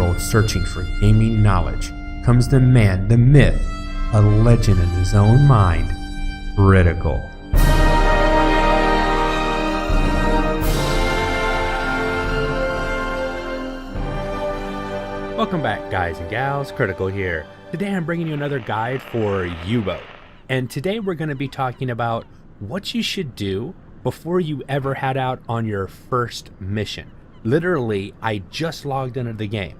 world searching for gaming knowledge comes the man, the myth, a legend in his own mind, Critical. Welcome back, guys and gals, Critical here. Today I'm bringing you another guide for UBoat. And today we're going to be talking about what you should do before you ever head out on your first mission. Literally, I just logged into the game.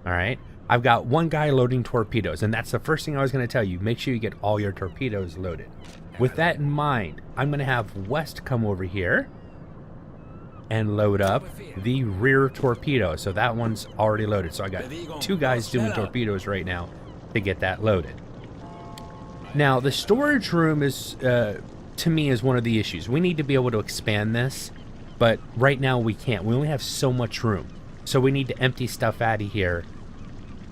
Alright? I've got one guy loading torpedoes, and that's the first thing I was going to tell you. Make sure you get all your torpedoes loaded. With that in mind, I'm going to have West come over here and load up the rear torpedo. So that one's already loaded. So I got two guys doing torpedoes right now to get that loaded. Now, the storage room is, to me, is one of the issues. We need to be able to expand this, but right now we can't. We only have so much room. So we need to empty stuff out of here.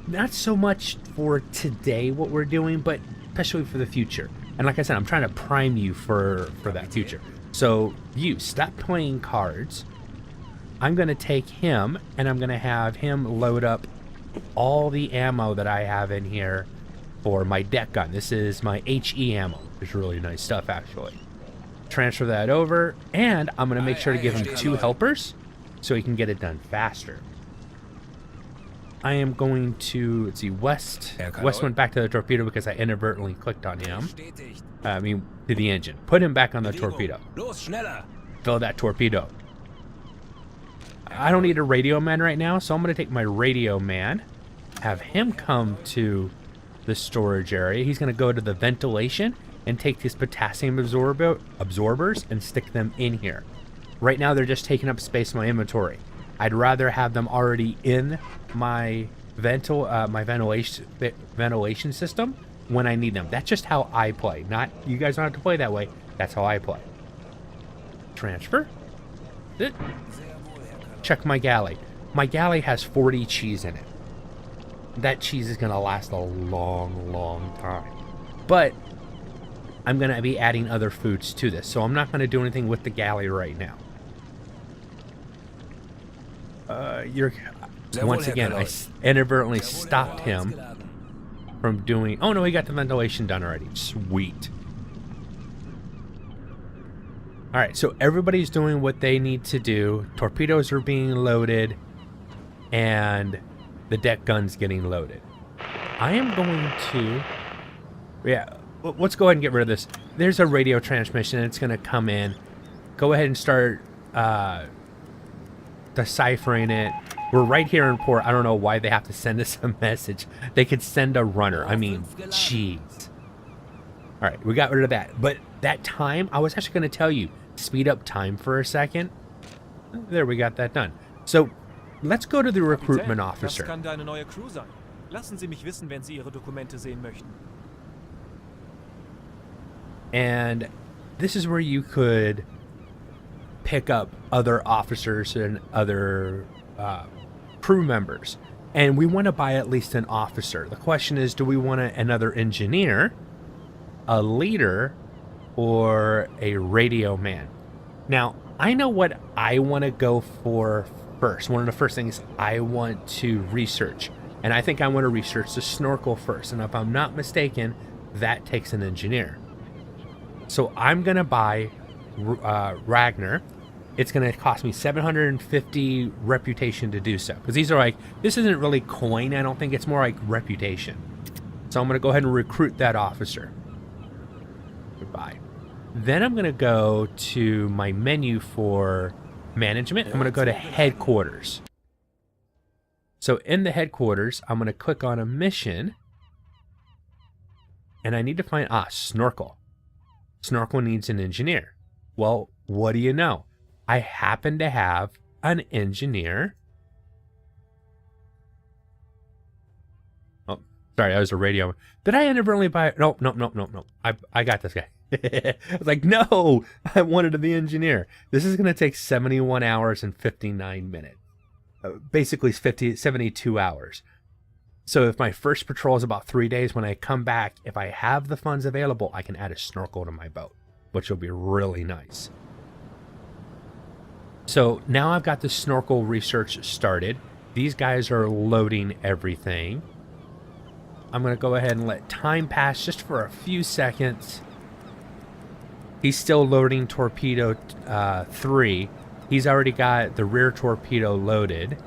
Not so much for today what we're doing, but especially for the future. And like I said, I'm trying to prime you for that future. So you stop playing cards. I'm going to take him and I'm going to have him load up all the ammo that I have in here for my deck gun. This is my HE ammo. It's really nice stuff, actually. Transfer that over, and I'm going to make sure to give him 2 helpers so he can get it done faster. I am going to, let's see, West went back to the torpedo because I inadvertently clicked on him. To the engine. Put him back on the torpedo. Fill that torpedo. I don't need a radio man right now, so I'm going to take my radio man, have him come to the storage area. He's going to go to the ventilation and take these potassium absorbers and stick them in here. Right now, they're just taking up space in my inventory. I'd rather have them already in my ventilation system when I need them. That's just how I play. Not you guys don't have to play that way. That's how I play. Transfer. Check my galley. My galley has 40 cheese in it. That cheese is going to last a long, long time. But I'm going to be adding other foods to this, so I'm not going to do anything with the galley right now. Once again, I inadvertently stopped him from doing... Oh, no, he got the ventilation done already. Sweet. Alright, so everybody's doing what they need to do. Torpedoes are being loaded, and the deck gun's getting loaded. I am going to... Yeah, let's go ahead and get rid of this. There's a radio transmission. It's going to come in. Go ahead and start deciphering it. We're right here in port. I don't know why they have to send us a message. They could send a runner. I mean, jeez. All right, we got rid of that. But that time, I was actually going to tell you, speed up time for a second. There, we got that done. So let's go to the recruitment officer. Das kann deine neue Crew sein. Lassen Sie mich wissen, wenn Sie Ihre Dokumente sehen möchten. And this is where you could pick up other officers and other crew members. And we want to buy at least an officer. The question is, do we want another engineer, a leader, or a radio man? Now, I know what I want to go for first. One of the first things I want to research. And I think I want to research the snorkel first. And if I'm not mistaken, that takes an engineer. So I'm going to buy Ragnar. It's going to cost me 750 reputation to do so. Because these are like, this isn't really coin. I don't think it's more like reputation. So I'm going to go ahead and recruit that officer. Goodbye. Then I'm going to go to my menu for management. I'm going to go to headquarters. So in the headquarters, I'm going to click on a mission. And I need to find, snorkel. Snorkel needs an engineer. Well, what do you know? I happen to have an engineer. Oh, sorry, that was a radio. Did I inadvertently buy it? No. I got this guy. I was like, no, I wanted the engineer. This is going to take 71 hours and 59 minutes. Basically 72 hours. So if my first patrol is about 3 days, when I come back, if I have the funds available, I can add a snorkel to my boat, which will be really nice. So now I've got the snorkel research started. These guys are loading everything. I'm going to go ahead and let time pass just for a few seconds. He's still loading torpedo 3. He's already got the rear torpedo loaded.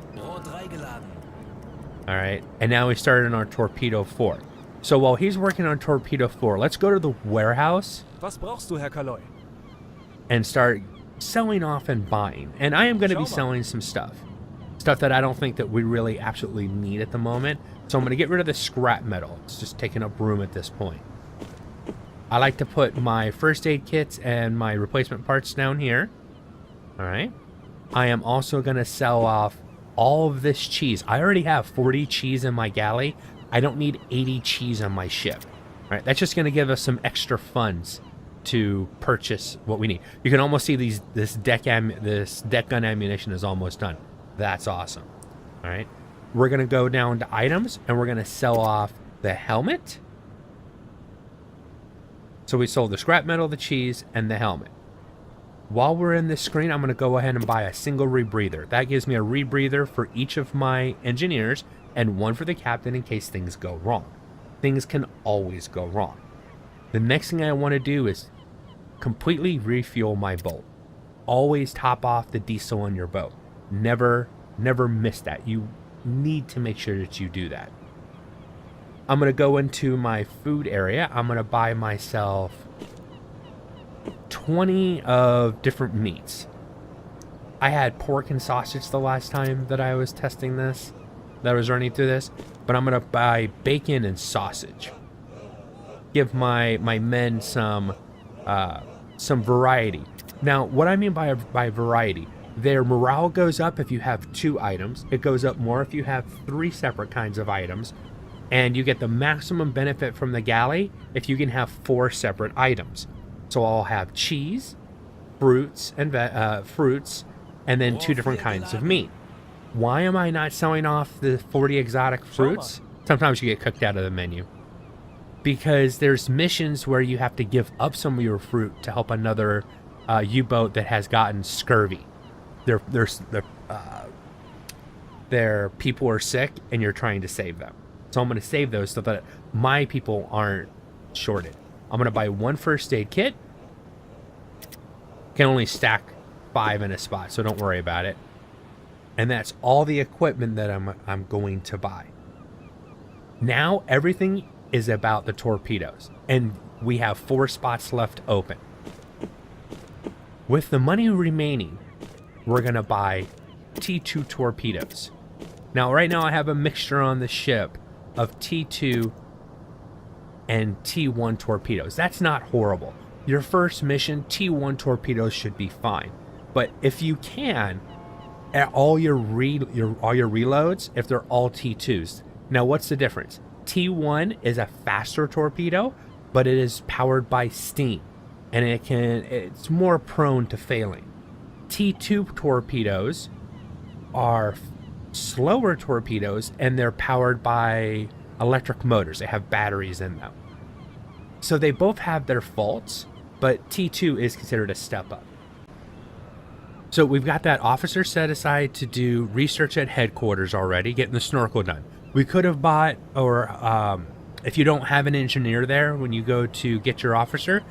All right, and now we started on torpedo 4. So while he's working on torpedo 4, let's go to the warehouse. Was brauchst du, Herr Kaloy? And start selling off and buying. And I am going to be selling some stuff. Stuff that I don't think that we really absolutely need at the moment. So I'm going to get rid of the scrap metal. It's just taking up room at this point. I like to put my first aid kits and my replacement parts down here. All right. I am also going to sell off all of this cheese. I already have 40 cheese in my galley. I don't need 80 cheese on my ship. All right. That's just going to give us some extra funds to purchase what we need. You can almost see this deck gun ammunition is almost done. That's awesome. All right. We're going to go down to items and we're going to sell off the helmet. So we sold the scrap metal, the cheese, and the helmet. While we're in this screen, I'm going to go ahead and buy a single rebreather. That gives me a rebreather for each of my engineers and one for the captain in case things go wrong. Things can always go wrong. The next thing I want to do is completely refuel my boat. Always top off the diesel on your boat. Never miss that. You need to make sure that you do that. I'm going to go into my food area. I'm going to buy myself 20 of different meats. I had pork and sausage the last time that I was testing this, that I was running through this, but I'm going to buy bacon and sausage. Give my men some variety. Now, what I mean by variety, their morale goes up if you have 2 items. It goes up more if you have 3 separate kinds of items. And you get the maximum benefit from the galley if you can have 4 separate items. So I'll have cheese, fruits, and then 2 different kinds of meat. Why am I not selling off the 40 exotic fruits? Sometimes you get cooked out of the menu. Because there's missions where you have to give up some of your fruit to help another U-boat that has gotten scurvy. Their people are sick and you're trying to save them. So I'm going to save those so that my people aren't shorted. I'm going to buy 1 first aid kit. Can only stack 5 in a spot, so don't worry about it. And that's all the equipment that I'm going to buy. Now everything is about the torpedoes, and we have 4 spots left open. With the money remaining, we're going to buy T2 torpedoes. Now, right now I have a mixture on the ship of T2 and T1 torpedoes. That's not horrible. Your first mission, T1 torpedoes should be fine. But if you can, at all your reloads, if they're all T2s. Now, what's the difference? T1 is a faster torpedo, but it is powered by steam, and it's more prone to failing. T2 torpedoes are slower torpedoes, and they're powered by electric motors. They have batteries in them. So they both have their faults, but T2 is considered a step up. So we've got that officer set aside to do research at headquarters already, getting the snorkel done. We could have bought, or if you don't have an engineer there when you go to get your officer,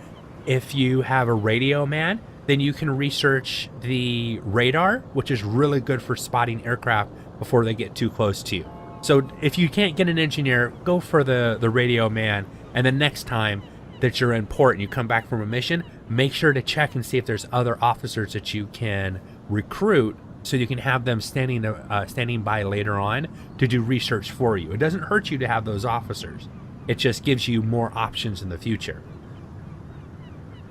if you have a radio man, then you can research the radar, which is really good for spotting aircraft before they get too close to you. So if you can't get an engineer, go for the radio man, and the next time that you're in port and you come back from a mission, make sure to check and see if there's other officers that you can recruit so you can have them standing by later on to do research for you. It doesn't hurt you to have those officers. It just gives you more options in the future.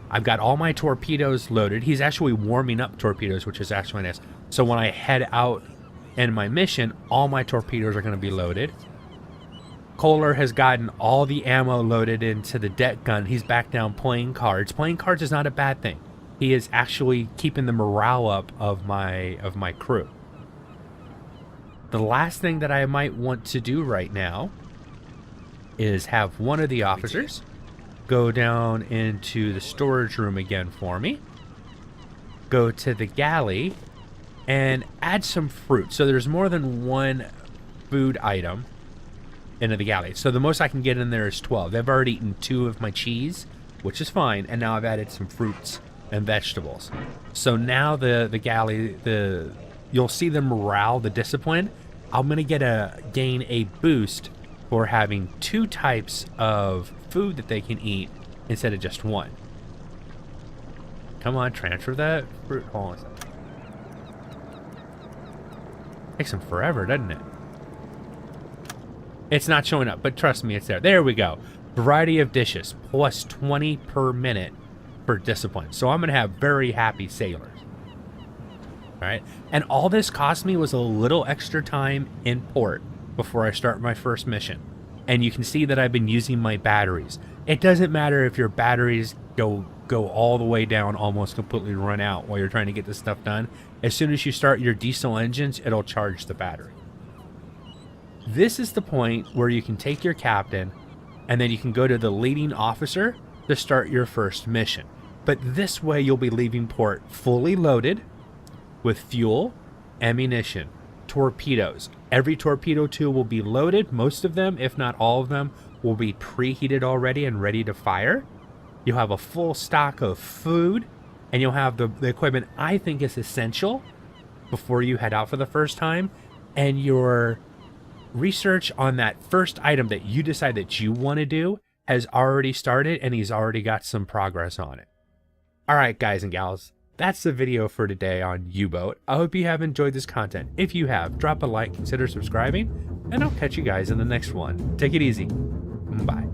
I've got all my torpedoes loaded. He's actually warming up torpedoes, which is actually nice. So when I head out in my mission, all my torpedoes are going to be loaded. Kohler has gotten all the ammo loaded into the deck gun. He's back down playing cards. Playing cards is not a bad thing. He is actually keeping the morale up of my crew. The last thing that I might want to do right now is have one of the officers go down into the storage room again for me. Go to the galley and add some fruit. So there's more than one food item into the galley. So the most I can get in there is 12. They've already eaten 2 of my cheese, which is fine, and now I've added some fruits and vegetables. So now the galley, you'll see the morale, the discipline. I'm gonna gain a boost for having 2 types of food that they can eat instead of just 1. Come on, transfer that fruit. Hold on a second. Takes them forever, doesn't it? It's not showing up, but trust me, it's there. There we go. Variety of dishes, plus 20 per minute for discipline. So I'm going to have very happy sailors. All right. And all this cost me was a little extra time in port before I start my first mission. And you can see that I've been using my batteries. It doesn't matter if your batteries go all the way down, almost completely run out while you're trying to get this stuff done. As soon as you start your diesel engines, it'll charge the battery. This is the point where you can take your captain and then you can go to the leading officer to start your first mission. But this way you'll be leaving port fully loaded with fuel, ammunition, torpedoes. Every torpedo tube will be loaded. Most of them, if not all of them, will be preheated already and ready to fire. You'll have a full stock of food, and you'll have the equipment I think is essential before you head out for the first time. And your research on that first item that you decide that you want to do has already started, and he's already got some progress on it. All right, guys and gals, that's the video for today on U-Boat. I hope you have enjoyed this content. If you have, drop a like, consider subscribing, and I'll catch you guys in the next one. Take it easy. Bye.